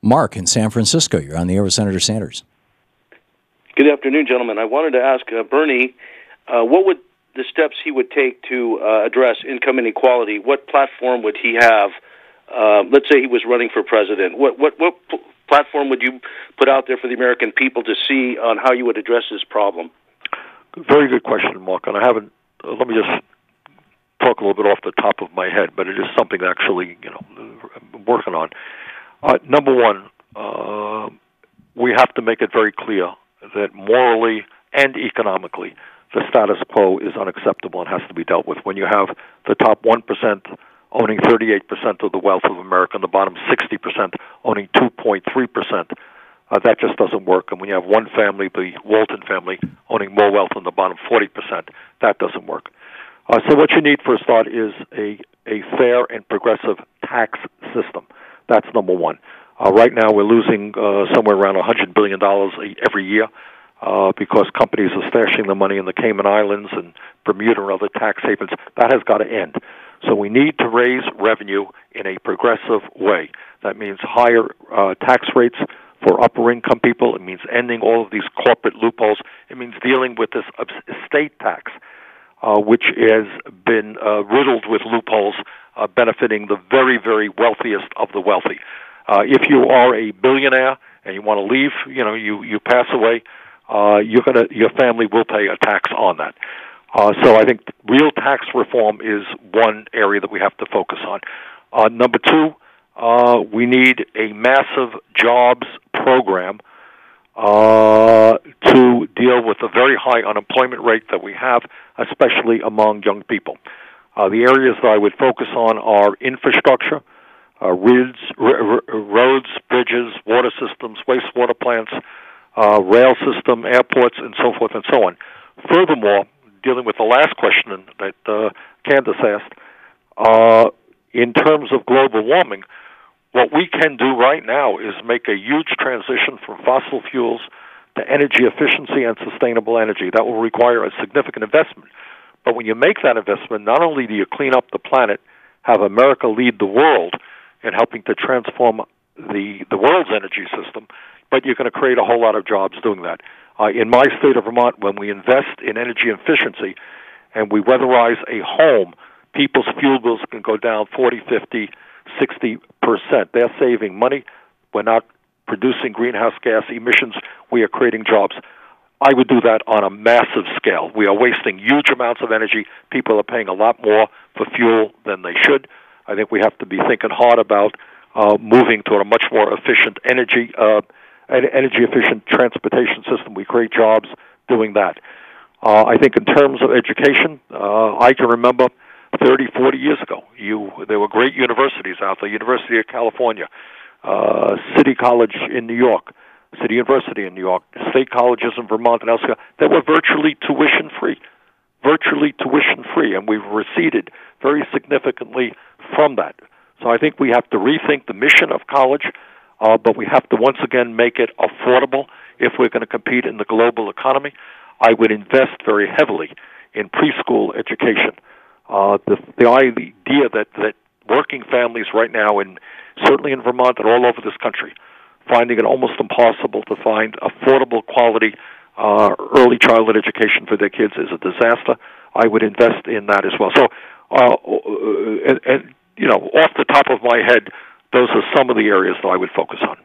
Mark in San Francisco, you're on the air with Senator Sanders. Good afternoon, gentlemen. I wanted to ask Bernie, what would the steps he would take to address income inequality? What platform would he have? Let's say he was running for president. What platform would you put out there for the American people to see on how you would address this problem? Very good question, Mark. And I haven't. Let me just talk a little bit off the top of my head, but it is something actually, I'm working on. Number one, we have to make it very clear that morally and economically, the status quo is unacceptable and has to be dealt with. When you have the top 1% owning 38% of the wealth of America and the bottom 60% owning 2.3%, that just doesn't work. And when you have one family, the Walton family, owning more wealth than the bottom 40%, that doesn't work. So what you need for a start is a fair and progressive tax system. That's number one. Right now we're losing somewhere around $100 billion every year because companies are stashing the money in the Cayman Islands and Bermuda and other tax havens. That has got to end. So we need to raise revenue in a progressive way. That means higher tax rates for upper-income people. It means ending all of these corporate loopholes. It means dealing with this estate tax, which has been riddled with loopholes benefiting the very, very wealthiest of the wealthy. If you are a billionaire and you want to leave, you pass away, your family will pay a tax on that. So I think real tax reform is one area that we have to focus on. Number two, we need a massive jobs program to deal with the very high unemployment rate that we have, especially among young people. The areas that I would focus on are infrastructure, roads, bridges, water systems, wastewater plants, rail system, airports, and so forth and so on. Furthermore, dealing with the last question that Candace asked, in terms of global warming, what we can do right now is make a huge transition from fossil fuels to energy efficiency and sustainable energy. That will require a significant investment. But when you make that investment, not only do you clean up the planet, have America lead the world in helping to transform the world's energy system, but you're going to create a whole lot of jobs doing that. In my state of Vermont, when we invest in energy efficiency and we weatherize a home, people's fuel bills can go down 40, 50, 60%. They're saving money. We're not producing greenhouse gas emissions. We are creating jobs. I would do that on a massive scale. We are wasting huge amounts of energy. People are paying a lot more for fuel than they should. I think we have to be thinking hard about moving toward a much more efficient energy efficient transportation system. We create jobs doing that. I think in terms of education, I can remember 30, 40 years ago, there were great universities out there, University of California, City College in New York, City University in New York, state colleges in Vermont and elsewhere that were virtually tuition-free, and we've receded very significantly from that. So I think we have to rethink the mission of college, but we have to once again make it affordable if we're going to compete in the global economy. I would invest very heavily in preschool education. The idea that working families right now, and certainly in Vermont and all over this country, finding it almost impossible to find affordable quality early childhood education for their kids is a disaster. I would invest in that as well. So, off the top of my head, those are some of the areas that I would focus on.